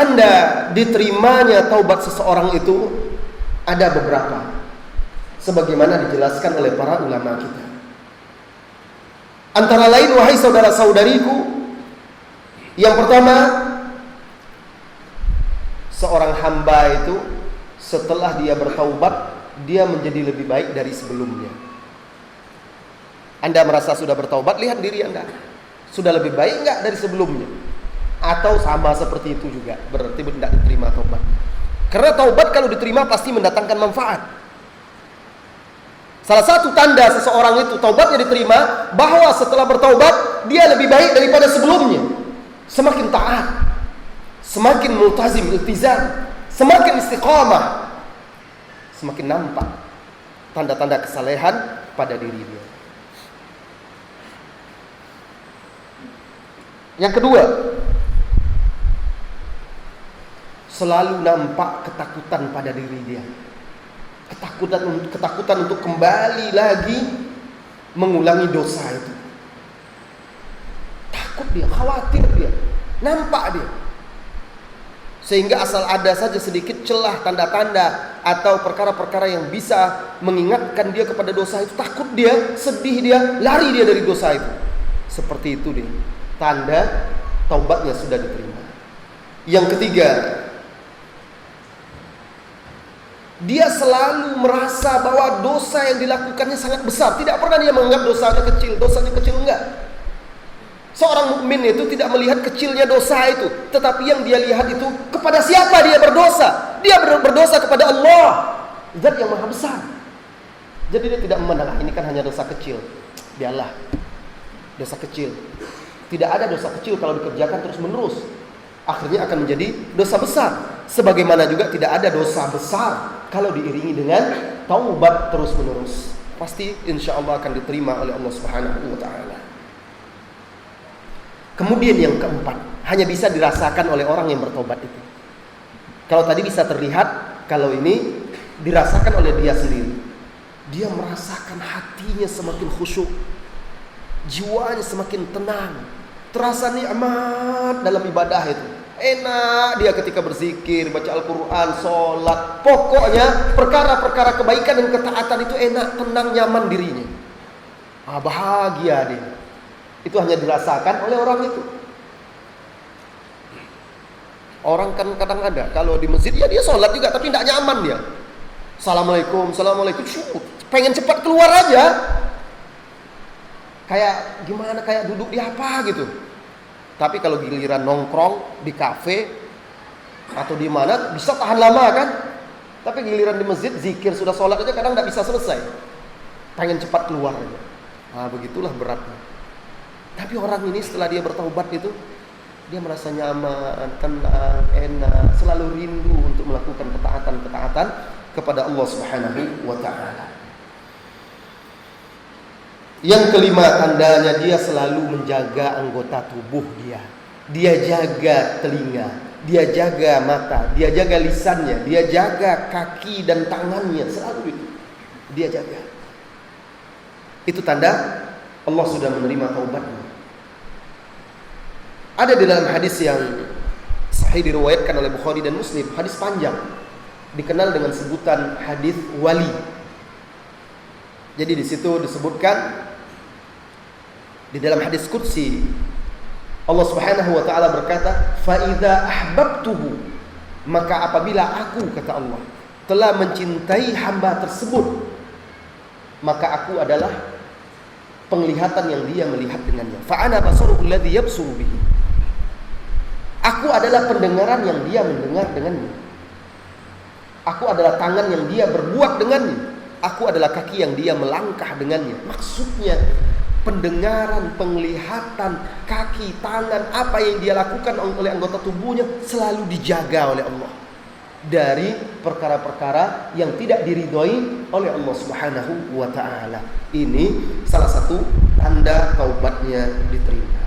tanda-tanda diterimanya taubat seseorang itu ada beberapa, sebagaimana dijelaskan oleh para ulama kita. Antara lain, wahai saudara-saudariku, yang pertama, seorang hamba itu setelah dia bertaubat, dia menjadi lebih baik dari sebelumnya. Anda merasa sudah bertaubat, lihat diri Anda. Sudah lebih baik enggak dari sebelumnya? Atau sama seperti itu juga, berarti tidak diterima taubat. Karena taubat kalau diterima pasti mendatangkan manfaat. Salah satu tanda seseorang itu taubatnya diterima, bahwa setelah bertaubat dia lebih baik daripada sebelumnya. Semakin taat, semakin multazim, iltizam, semakin istiqamah, semakin nampak tanda-tanda kesalehan pada diri dia. Yang kedua, selalu nampak ketakutan pada diri dia. Ketakutan untuk kembali lagi mengulangi dosa itu. Takut dia, khawatir dia, nampak dia. Sehingga asal ada saja sedikit celah, tanda-tanda atau perkara-perkara yang bisa mengingatkan dia kepada dosa itu, takut dia, sedih dia, lari dia dari dosa itu. Seperti itu dia, tanda taubatnya sudah diterima. Yang ketiga, dia selalu merasa bahwa dosa yang dilakukannya sangat besar. Tidak pernah dia menganggap dosanya kecil enggak. Seorang mukmin itu tidak melihat kecilnya dosa itu, tetapi yang dia lihat itu kepada siapa dia berdosa. Dia berdosa kepada Allah, Zat yang maha besar. Jadi dia tidak memandang, ini kan hanya dosa kecil, biarlah, dosa kecil. Tidak ada dosa kecil kalau dikerjakan terus menerus, akhirnya akan menjadi dosa besar. Sebagaimana juga tidak ada dosa besar kalau diiringi dengan taubat terus menerus. Pasti insya Allah akan diterima oleh Allah Subhanahu wa Ta'ala. Kemudian yang keempat, hanya bisa dirasakan oleh orang yang bertobat itu. Kalau tadi bisa terlihat, kalau ini dirasakan oleh dia sendiri. Dia merasakan hatinya semakin khusyuk, jiwanya semakin tenang, terasa nikmat dalam ibadah itu. Enak dia ketika berzikir, baca Al-Quran, sholat. Pokoknya perkara-perkara kebaikan dan ketaatan itu enak, tenang, nyaman dirinya. Bahagia dia. Itu hanya dirasakan oleh orang itu. Orang kan kadang ada, kalau di masjid ya dia sholat juga, tapi tidak nyaman dia. Assalamualaikum, pengen cepat keluar aja. Kayak gimana, kayak duduk di apa gitu. Tapi kalau giliran nongkrong di kafe atau di mana bisa tahan lama kan. Tapi giliran di masjid zikir sudah sholat aja kadang tidak bisa selesai. Pengen cepat keluar aja. Begitulah beratnya. Tapi orang ini setelah dia bertaubat itu, dia merasa nyaman, tenang, enak, selalu rindu untuk melakukan ketaatan-ketaatan kepada Allah Subhanahu wa Ta'ala. Yang kelima, tandanya dia selalu menjaga anggota tubuh dia. Dia jaga telinga, dia jaga mata, dia jaga lisannya, dia jaga kaki dan tangannya, selalu itu dia jaga. Itu tanda Allah sudah menerima taubatnya. Ada di dalam hadis yang sahih diriwayatkan oleh Bukhari dan Muslim, hadis panjang, dikenal dengan sebutan hadis wali. Jadi di situ disebutkan di dalam hadis qudsi, Allah Subhanahu wa Ta'ala berkata, "Fa idza ahbabtuhu," maka apabila aku, kata Allah, telah mencintai hamba tersebut, maka aku adalah penglihatan yang dia melihat dengannya. Fa ana basaruhu alladhi yabsuru bihi. Aku adalah pendengaran yang dia mendengar dengannya. Aku adalah tangan yang dia berbuat dengannya. Aku adalah kaki yang dia melangkah dengannya. Maksudnya pendengaran, penglihatan, kaki, tangan, apa yang dia lakukan oleh anggota tubuhnya selalu dijaga oleh Allah dari perkara-perkara yang tidak diridhoi oleh Allah Subhanahu wa Ta'ala. Ini salah satu tanda taubatnya diterima.